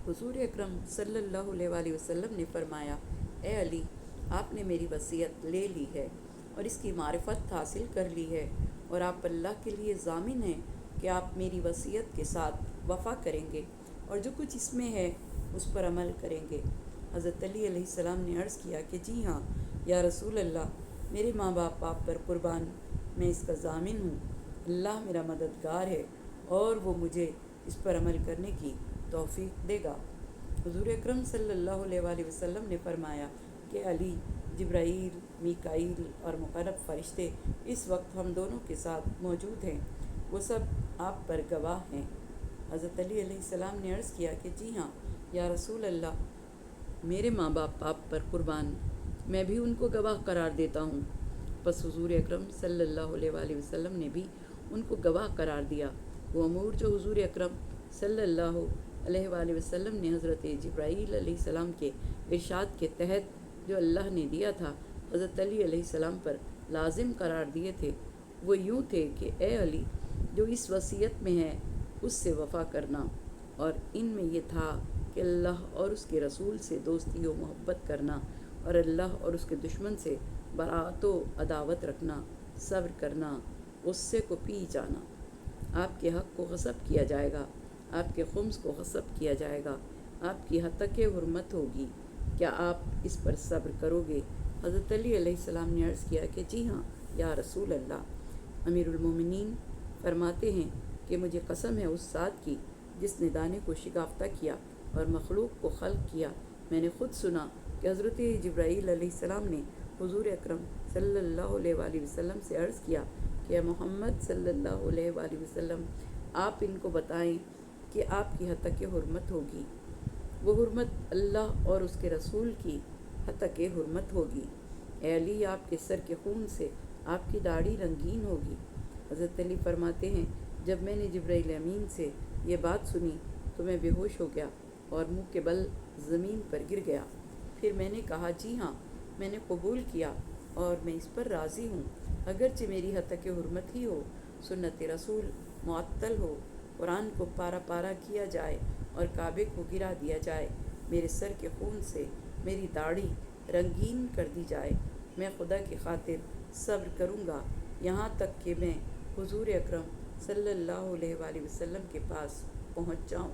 حضور اکرم صلی اللہ علیہ وسلم نے فرمایا، اے علی، آپ نے میری وصیت لے لی ہے اور اس کی معرفت حاصل کر لی ہے، اور آپ اللہ کے لیے ضامن ہیں کہ آپ میری وصیت کے ساتھ وفا کریں گے اور جو کچھ اس میں ہے اس پر عمل کریں گے۔ حضرت علی علیہ السلام نے عرض کیا کہ جی ہاں یا رسول اللہ، میرے ماں باپ آپ پر قربان، میں اس کا ضامن ہوں۔ اللہ میرا مددگار ہے اور وہ مجھے اس پر عمل کرنے کی توفیق دے گا۔ حضور اکرم صلی اللہ علیہ وسلم نے فرمایا کہ علی، جبرائیل، میکائیل اور مقرب فرشتے اس وقت ہم دونوں کے ساتھ موجود ہیں، وہ سب آپ پر گواہ ہیں۔ حضرت علی علیہ السلام نے عرض کیا کہ جی ہاں یا رسول اللہ، میرے ماں باپ آپ پر قربان، میں بھی ان کو گواہ قرار دیتا ہوں۔ پس حضور اکرم صلی اللہ علیہ وسلم نے بھی ان کو گواہ قرار دیا۔ وہ امور جو حضور اکرم صلی اللہ علیہ وآلہ وسلم نے حضرت جبرائیل علیہ السلام کے ارشاد کے تحت جو اللہ نے دیا تھا حضرت علی علیہ السلام پر لازم قرار دیے تھے، وہ یوں تھے کہ اے علی، جو اس وصیت میں ہے اس سے وفا کرنا، اور ان میں یہ تھا کہ اللہ اور اس کے رسول سے دوستی و محبت کرنا، اور اللہ اور اس کے دشمن سے براءت و عداوت رکھنا، صبر کرنا، غصے کو پی جانا۔ آپ کے حق کو غصب کیا جائے گا، آپ کے خمس کو غصب کیا جائے گا، آپ کی ہتک حرمت ہوگی، کیا آپ اس پر صبر کرو گے؟ حضرت علی علیہ السلام نے عرض کیا کہ جی ہاں یا رسول اللہ۔ امیر المومنین فرماتے ہیں کہ مجھے قسم ہے اس ذات کی جس نے دانے کو شگافتہ کیا اور مخلوق کو خلق کیا، میں نے خود سنا کہ حضرت جبرائیل علیہ السلام نے حضور اکرم صلی اللہ علیہ وآلہ وسلم سے عرض کیا کہ اے محمد صلی اللہ علیہ وآلہ وسلم، آپ ان کو بتائیں کہ آپ کی ہتک حرمت ہوگی، وہ حرمت اللہ اور اس کے رسول کی ہتک حرمت ہوگی۔ اے علی، آپ کے سر کے خون سے آپ کی داڑھی رنگین ہوگی۔ حضرت علی فرماتے ہیں جب میں نے جبرائیل امین سے یہ بات سنی تو میں بے ہوش ہو گیا اور منہ کے بل زمین پر گر گیا۔ پھر میں نے کہا جی ہاں، میں نے قبول کیا اور میں اس پر راضی ہوں، اگرچہ میری ہتک حرمت ہی ہو، سنت رسول معطل ہو، قرآن کو پارا پارا کیا جائے اور کعبے کو گرا دیا جائے، میرے سر کے خون سے میری داڑھی رنگین کر دی جائے، میں خدا کی خاطر صبر کروں گا یہاں تک کہ میں حضور اکرم صلی اللہ علیہ وآلہ وسلم کے پاس پہنچ جاؤں۔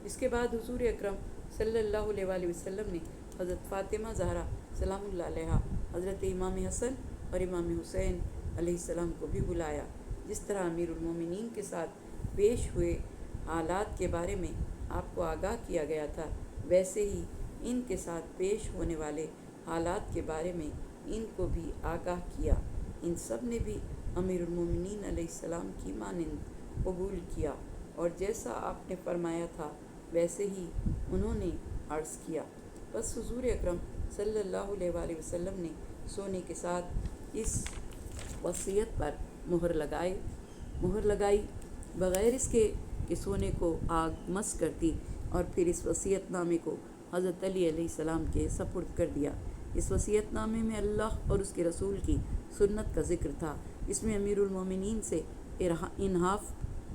اس کے بعد حضور اکرم صلی اللہ علیہ وآلہ وسلم نے حضرت فاطمہ زہرا سلام اللہ علیہا، حضرت امام حسن اور امام حسین علیہ السلام کو بھی بلایا۔ جس طرح امیر المومنین کے ساتھ پیش ہوئے حالات کے بارے میں آپ کو آگاہ کیا گیا تھا، ویسے ہی ان کے ساتھ پیش ہونے والے حالات کے بارے میں ان کو بھی آگاہ کیا۔ ان سب نے بھی امیر المومنین علیہ السلام کی مانند قبول کیا اور جیسا آپ نے فرمایا تھا ویسے ہی انہوں نے عرض کیا۔ بس حضور اکرم صلی اللہ علیہ وآلہ وسلم نے سونے کے ساتھ اس وصیت پر مہر لگائی بغیر اس کے کہ سونے کو آگ مس کرتی، اور پھر اس وصیت نامے کو حضرت علی علیہ السلام کے سپرد کر دیا۔ اس وصیت نامے میں اللہ اور اس کے رسول کی سنت کا ذکر تھا۔ اس میں امیر المومنین سے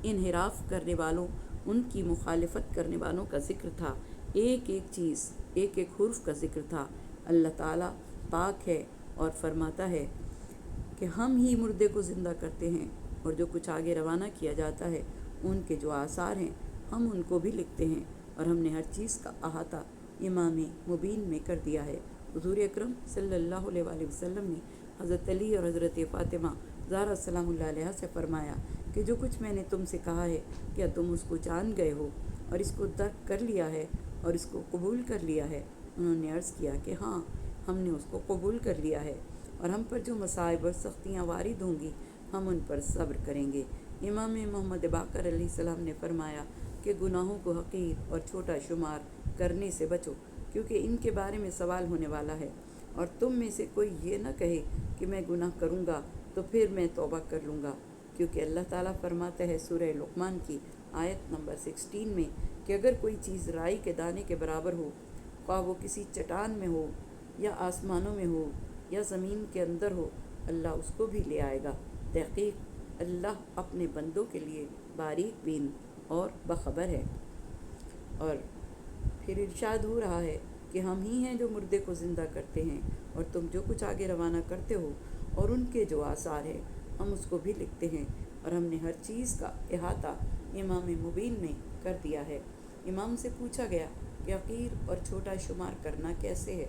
انحراف کرنے والوں، ان کی مخالفت کرنے والوں کا ذکر تھا، ایک ایک چیز، ایک ایک حرف کا ذکر تھا۔ اللہ تعالیٰ پاک ہے اور فرماتا ہے کہ ہم ہی مردے کو زندہ کرتے ہیں، اور جو کچھ آگے روانہ کیا جاتا ہے ان کے جو آثار ہیں ہم ان کو بھی لکھتے ہیں، اور ہم نے ہر چیز کا احاطہ امام مبین میں کر دیا ہے۔ حضور اکرم صلی اللہ علیہ وآلہ وسلم نے حضرت علی اور حضرت فاطمہ زہرا سلام اللہ علیہا سے فرمایا کہ جو کچھ میں نے تم سے کہا ہے کیا تم اس کو جان گئے ہو اور اس کو درک کر لیا ہے اور اس کو قبول کر لیا ہے؟ انہوں نے عرض کیا کہ ہاں، ہم نے اس کو قبول کر لیا ہے، اور ہم پر جو مصائب اور سختیاں وارد ہوں گی ہم ان پر صبر کریں گے۔ امام محمد باقر علیہ السلام نے فرمایا کہ گناہوں کو حقیر اور چھوٹا شمار کرنے سے بچو، کیونکہ ان کے بارے میں سوال ہونے والا ہے، اور تم میں سے کوئی یہ نہ کہے کہ میں گناہ کروں گا تو پھر میں توبہ کر لوں گا، کیونکہ اللہ تعالیٰ فرماتا ہے سورہ لقمان کی آیت نمبر 16 میں کہ اگر کوئی چیز رائی کے دانے کے برابر ہو، خواہ وہ کسی چٹان میں ہو یا آسمانوں میں ہو یا زمین کے اندر ہو، اللہ اس کو بھی لے آئے گا۔ تحقیق اللہ اپنے بندوں کے لیے باریک بین اور باخبر ہے۔ اور پھر ارشاد ہو رہا ہے کہ ہم ہی ہیں جو مردے کو زندہ کرتے ہیں، اور تم جو کچھ آگے روانہ کرتے ہو اور ان کے جو آثار ہیں ہم اس کو بھی لکھتے ہیں، اور ہم نے ہر چیز کا احاطہ امام مبین میں کر دیا ہے۔ امام سے پوچھا گیا کہ حقیر اور چھوٹا شمار کرنا کیسے ہے؟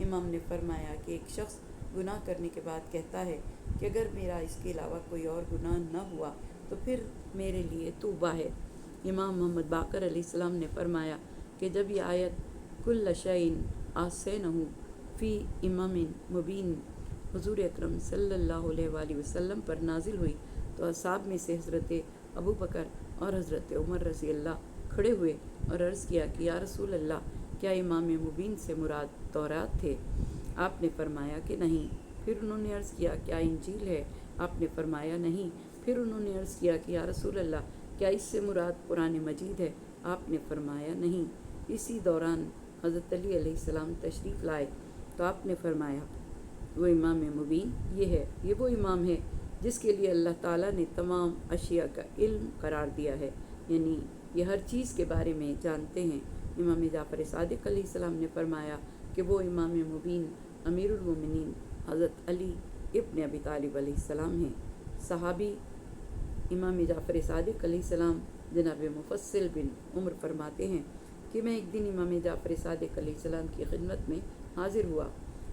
امام نے فرمایا کہ ایک شخص گناہ کرنے کے بعد کہتا ہے کہ اگر میرا اس کے علاوہ کوئی اور گناہ نہ ہوا تو پھر میرے لیے توبہ ہے۔ امام محمد باقر علیہ السلام نے فرمایا کہ جب یہ آیت کل شیء احصینہ فی امام مبین حضور اکرم صلی اللہ علیہ وآلہ وسلم پر نازل ہوئی تو اصحاب میں سے حضرت ابو بکر اور حضرت عمر رضی اللہ کھڑے ہوئے اور عرض کیا کہ یا رسول اللہ، کیا امام مبین سے مراد تورات تھے؟ آپ نے فرمایا کہ نہیں۔ پھر انہوں نے عرض کیا کیا انجیل ہے؟ آپ نے فرمایا نہیں۔ پھر انہوں نے عرض کیا کہ یا رسول اللہ، کیا اس سے مراد قرآن مجید ہے؟ آپ نے فرمایا نہیں۔ اسی دوران حضرت علی علیہ السلام تشریف لائے تو آپ نے فرمایا وہ امام مبین یہ وہ امام ہے جس کے لیے اللہ تعالیٰ نے تمام اشیاء کا علم قرار دیا ہے، یعنی یہ ہر چیز کے بارے میں جانتے ہیں۔ امام جعفر صادق علیہ السلام نے فرمایا کہ وہ امام مبین امیر المومنین حضرت علی ابن ابی طالب علیہ السلام ہیں۔ صحابی امام جعفر صادق علیہ السلام جناب مفصل بن عمر فرماتے ہیں کہ میں ایک دن امام جعفر صادق علیہ السلام کی خدمت میں حاضر ہوا۔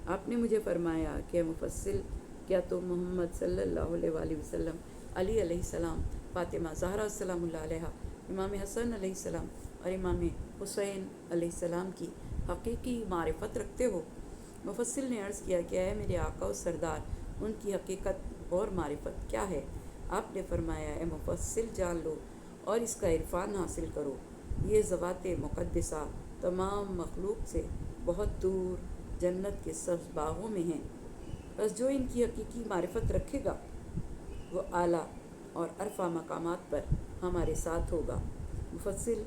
آپ نے مجھے فرمایا کہ مفصل، کیا تم محمد صلی اللہ علیہ وآلہ وسلم، علی علیہ السلام، فاطمہ زہرا السلام اللہ علیہ، امام حسن علیہ السلام اور امام حسین علیہ السلام کی حقیقی معرفت رکھتے ہو؟ مفصل نے عرض کیا کہ اے میرے آقا و سردار، ان کی حقیقت اور معرفت کیا ہے؟ آپ نے فرمایا اے مفصل، جان لو اور اس کا عرفان حاصل کرو، یہ ذوات مقدسہ تمام مخلوق سے بہت دور جنت کے سبز باغوں میں ہیں، بس جو ان کی حقیقی معرفت رکھے گا وہ اعلیٰ اور عرفہ مقامات پر ہمارے ساتھ ہوگا۔ مفصل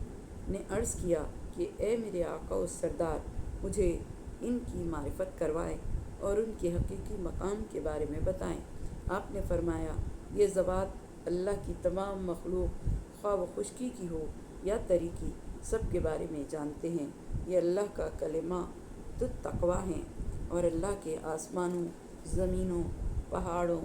نے عرض کیا کہ اے میرے آقا و سردار، مجھے ان کی معرفت کروائیں اور ان کے حقیقی مقام کے بارے میں بتائیں۔ آپ نے فرمایا یہ ذوات اللہ کی تمام مخلوق، خواہ وہ خشکی کی ہو یا تری کی، سب کے بارے میں جانتے ہیں۔ یہ اللہ کا کلمہ تقویٰ ہیں اور اللہ کے آسمانوں، زمینوں، پہاڑوں،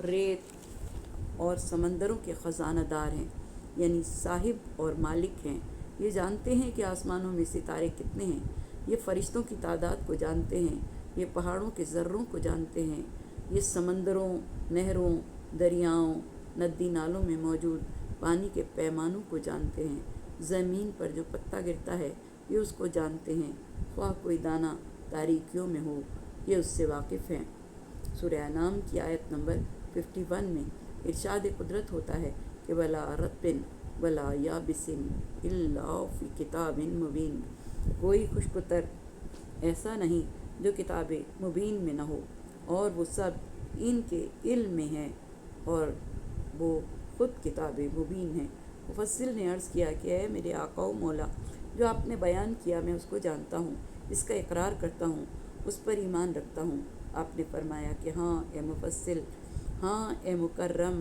ریت اور سمندروں کے خزانہ دار ہیں، یعنی صاحب اور مالک ہیں۔ یہ جانتے ہیں کہ آسمانوں میں ستارے کتنے ہیں، یہ فرشتوں کی تعداد کو جانتے ہیں، یہ پہاڑوں کے ذروں کو جانتے ہیں، یہ سمندروں، نہروں، دریاؤں، ندی نالوں میں موجود پانی کے پیمانوں کو جانتے ہیں، زمین پر جو پتا گرتا ہے یہ اس کو جانتے ہیں، خواہ کوئی دانہ تاریکیوں میں ہو یہ اس سے واقف ہیں۔ سورہ انعام کی آیت نمبر 51 میں ارشاد قدرت ہوتا ہے کہ ولا رطب ولا یابس الا فی کتاب مبین، کوئی خشک تر ایسا نہیں جو کتاب مبین میں نہ ہو، اور وہ سب ان کے علم میں ہیں اور وہ خود کتاب مبین ہیں۔ مفصل نے عرض کیا کہ اے میرے آقا و مولا، جو آپ نے بیان کیا میں اس کو جانتا ہوں، اس کا اقرار کرتا ہوں، اس پر ایمان رکھتا ہوں۔ آپ نے فرمایا کہ ہاں اے مفصل، ہاں اے مکرم،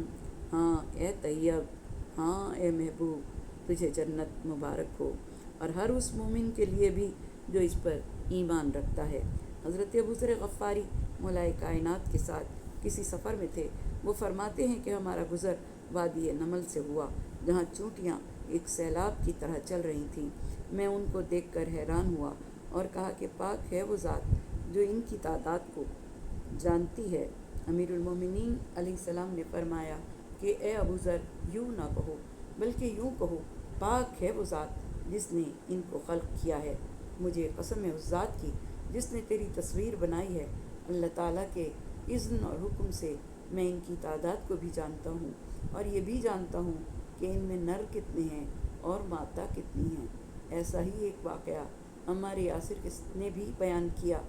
ہاں اے طیب، ہاں اے محبوب، تجھے جنت مبارک ہو، اور ہر اس مومن کے لیے بھی جو اس پر ایمان رکھتا ہے۔ حضرت ابو ذر غفاری مولائے کائنات کے ساتھ کسی سفر میں تھے۔ وہ فرماتے ہیں کہ ہمارا گزر وادی نمل سے ہوا، جہاں چونٹیاں ایک سیلاب کی طرح چل رہی تھیں۔ میں ان کو دیکھ کر حیران ہوا اور کہا کہ پاک ہے وہ ذات جو ان کی تعداد کو جانتی ہے۔ امیر المومنین علیہ السلام نے فرمایا کہ اے ابو ذر، یوں نہ کہو بلکہ یوں کہو، پاک ہے وہ ذات جس نے ان کو خلق کیا ہے۔ مجھے قسم ہے اس ذات کی جس نے تیری تصویر بنائی ہے، اللہ تعالیٰ کے اذن اور حکم سے میں ان کی تعداد کو بھی جانتا ہوں، اور یہ بھی جانتا ہوں کہ ان میں نر کتنے ہیں اور مادہ کتنی ہیں۔ ایسا ہی ایک واقعہ عمار یاسر نے بھی بیان کیا۔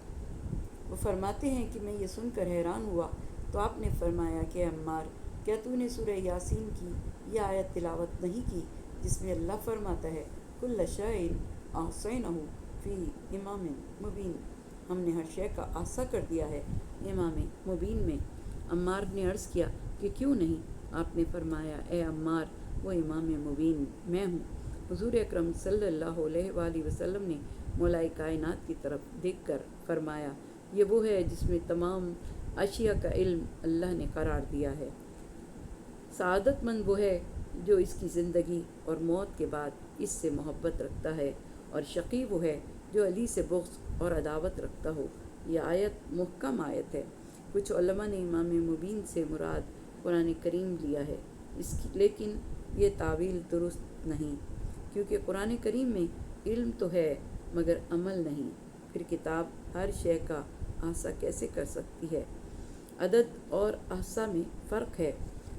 وہ فرماتے ہیں کہ میں یہ سن کر حیران ہوا تو آپ نے فرمایا کہ عمار، کیا تو نے سورہ یاسین کی یہ آیت تلاوت نہیں کی جس میں اللہ فرماتا ہے کل شیء احصینہ فی امام مبین، ہم نے ہر شے کا احاطہ کر دیا ہے امام مبین میں۔ عمار نے عرض کیا کہ کیوں نہیں؟ آپ نے فرمایا اے عمار، وہ امام مبین میں ہوں۔ حضور اکرم صلی اللہ علیہ وآلہ وسلم نے مولائے کائنات کی طرف دیکھ کر فرمایا، یہ وہ ہے جس میں تمام اشیاء کا علم اللہ نے قرار دیا ہے۔ سعادت مند وہ ہے جو اس کی زندگی اور موت کے بعد اس سے محبت رکھتا ہے، اور شقی وہ ہے جو علی سے بغض اور عداوت رکھتا ہو۔ یہ آیت محکم آیت ہے۔ کچھ علماء نے امام مبین سے مراد قرآن کریم لیا ہے، لیکن یہ تعویل درست نہیں، کیونکہ قرآن کریم میں علم تو ہے مگر عمل نہیں۔ پھر کتاب ہر شے کا احاطہ کیسے کر سکتی ہے؟ عدد اور احصاء میں فرق ہے۔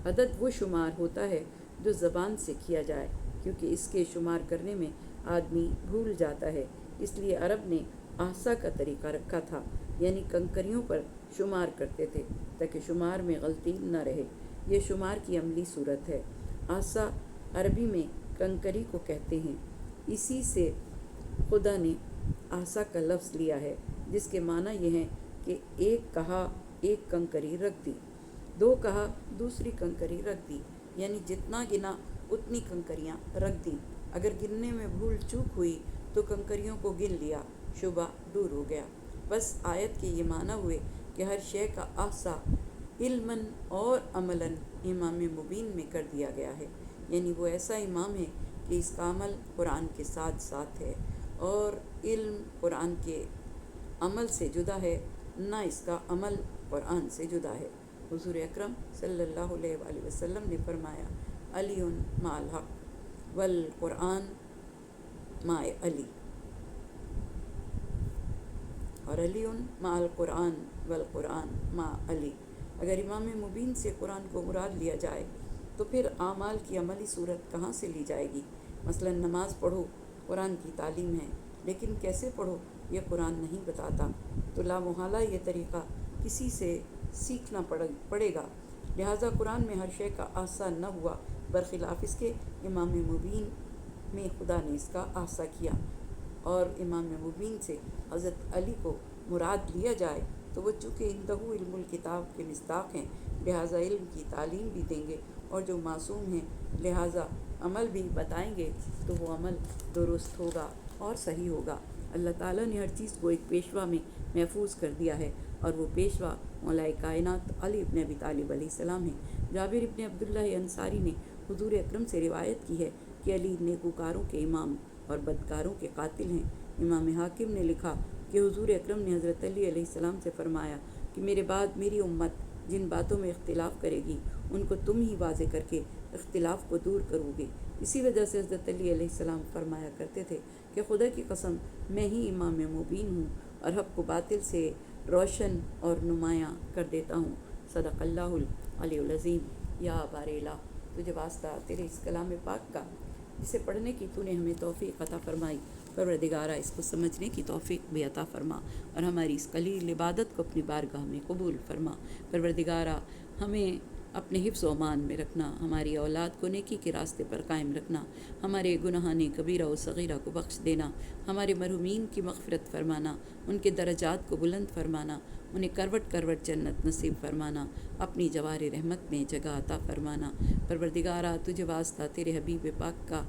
عدد وہ شمار ہوتا ہے جو زبان سے کیا جائے، کیونکہ اس کے شمار کرنے میں آدمی بھول جاتا ہے، اس لیے عرب نے احصاء کا طریقہ رکھا تھا، یعنی کنکریوں پر شمار کرتے تھے تاکہ شمار میں غلطی نہ رہے۔ یہ شمار کی عملی صورت ہے۔ احصاء عربی میں کنکری کو کہتے ہیں، اسی سے خدا نے احصاء کا لفظ لیا ہے، جس کے معنی یہ ہیں کہ ایک کہا ایک کنکری رکھ دی، دو کہا دوسری کنکری رکھ دی، یعنی جتنا گنا اتنی کنکریاں رکھ دیں۔ اگر گننے میں بھول چوک ہوئی تو کنکریوں کو گن لیا، شبہ دور ہو گیا۔ بس آیت کے یہ معنی ہوئے کہ ہر شے کا احصاء علماً اور عملاً امام مبین میں کر دیا گیا ہے، یعنی وہ ایسا امام ہے کہ اس کا عمل قرآن کے ساتھ ساتھ ہے، اور علم قرآن کے عمل سے جدا ہے، نہ اس کا عمل قرآن سے جدا ہے۔ حضور اکرم صلی اللہ علیہ وآلہ وسلم نے فرمایا، علی مع الحق والقرآن مع علی، اور علی مع القرآن والقرآن مع علی۔ اگر امام مبین سے قرآن کو مراد لیا جائے تو پھر اعمال کی عملی صورت کہاں سے لی جائے گی؟ مثلا نماز پڑھو قرآن کی تعلیم ہے، لیکن کیسے پڑھو یہ قرآن نہیں بتاتا، تو لا محالہ یہ طریقہ کسی سے سیکھنا پڑے گا۔ لہٰذا قرآن میں ہر شے کا احصاء نہ ہوا، برخلاف اس کے امام مبین میں خدا نے اس کا احصاء کیا، اور امام مبین سے حضرت علی کو مراد لیا جائے تو وہ چونکہ عندہ علم الکتاب کے مصداق ہیں، لہٰذا علم کی تعلیم بھی دیں گے، اور جو معصوم ہیں لہٰذا عمل بھی بتائیں گے، تو وہ عمل درست ہوگا اور صحیح ہوگا۔ اللہ تعالیٰ نے ہر چیز کو ایک پیشوا میں محفوظ کر دیا ہے، اور وہ پیشوا مولائے کائنات علی ابن ابی طالب علیہ السلام ہیں۔ جابر ابن عبداللہ انصاری نے حضور اکرم سے روایت کی ہے کہ علی نیکوکاروں کے امام اور بدکاروں کے قاتل ہیں۔ امام حاکم نے لکھا کہ حضور اکرم نے حضرت علی علیہ السلام سے فرمایا کہ میرے بعد میری امت جن باتوں میں اختلاف کرے گی ان کو تم ہی واضح کر کے اختلاف کو دور کرو گے۔ اسی وجہ سے حضرت علی علیہ السلام فرمایا کرتے تھے کہ خدا کی قسم میں ہی امام مبین ہوں اور حق کو باطل سے روشن اور نمایاں کر دیتا ہوں۔ صدق اللہ العلی العظیم۔ یا بار الہ، تجھے واسطہ تیرے اس کلام پاک کا جسے پڑھنے کی تو نے ہمیں توفیق عطا فرمائی، پروردگارہ اس کو سمجھنے کی توفیق بھی عطا فرما، اور ہماری اس قلیل عبادت کو اپنی بارگاہ میں قبول فرما۔ پروردگارہ ہمیں اپنے حفظ و امان میں رکھنا، ہماری اولاد کو نیکی کے راستے پر قائم رکھنا، ہمارے گناہان کبیرہ و صغیرہ کو بخش دینا، ہمارے مرحومین کی مغفرت فرمانا، ان کے درجات کو بلند فرمانا، انہیں کروٹ کروٹ جنت نصیب فرمانا، اپنی جوار رحمت میں جگہ عطا فرمانا۔ پروردگارہ تجھے واسطہ تیرے حبیب پاک کا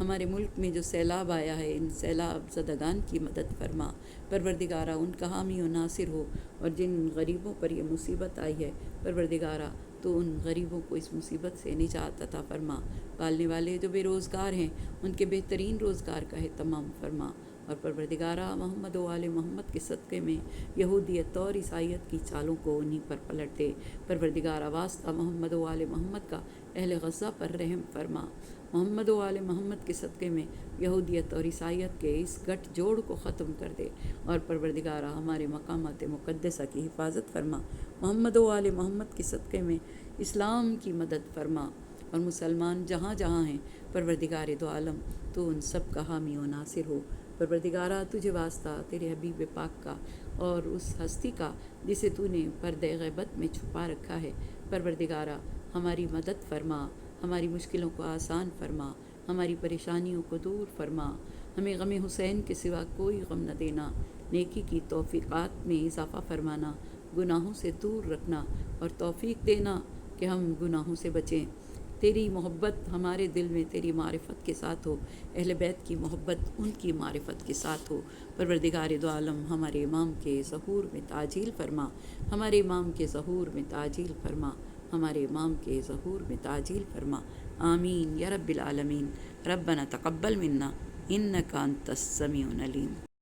ہمارے ملک میں جو سیلاب آیا ہے، ان سیلاب زدگان کی مدد فرما۔ پروردگارہ ان کا حامی و ناصر ہو، اور جن غریبوں پر یہ مصیبت آئی ہے پروردگارہ تو ان غریبوں کو اس مصیبت سے نجات عطا فرما۔ پالنے والے جو بے روزگار ہیں ان کے بہترین روزگار کا اہتمام فرما، اور پروردگارہ محمد و آل محمد کے صدقے میں یہودیت اور عیسائیت کی چالوں کو انہی پر پلٹ دے۔ پروردگارہ واسطہ محمد و آل محمد کا اہل غزہ پر رحم فرما۔ محمد و آل محمد کے صدقے میں یہودیت اور عیسائیت کے اس گٹھ جوڑ کو ختم کر دے، اور پروردگارہ ہمارے مقامات مقدسہ کی حفاظت فرما۔ محمد و آل محمد کے صدقے میں اسلام کی مدد فرما، اور مسلمان جہاں جہاں ہیں پروردگار دو عالم تو ان سب کا حامی و ناصر ہو۔ پروردگارہ تجھے واسطہ تیرے حبیب پاک کا اور اس ہستی کا جسے تو نے پردہ غیبت میں چھپا رکھا ہے، پروردگارہ ہماری مدد فرما، ہماری مشکلوں کو آسان فرما، ہماری پریشانیوں کو دور فرما، ہمیں غم حسین کے سوا کوئی غم نہ دینا، نیکی کی توفیقات میں اضافہ فرمانا، گناہوں سے دور رکھنا، اور توفیق دینا کہ ہم گناہوں سے بچیں، تیری محبت ہمارے دل میں تیری معرفت کے ساتھ ہو، اہل بیت کی محبت ان کی معرفت کے ساتھ ہو۔ پروردگار دو عالم ہمارے امام کے ظہور میں تعجیل فرما، ہمارے امام کے ظہور میں تعجیل فرما، ہمارے امام کے ظہور میں تعجیل فرما۔ آمین یا رب العالمین۔ ربنا تقبل منا انک انت السمیع العلیم۔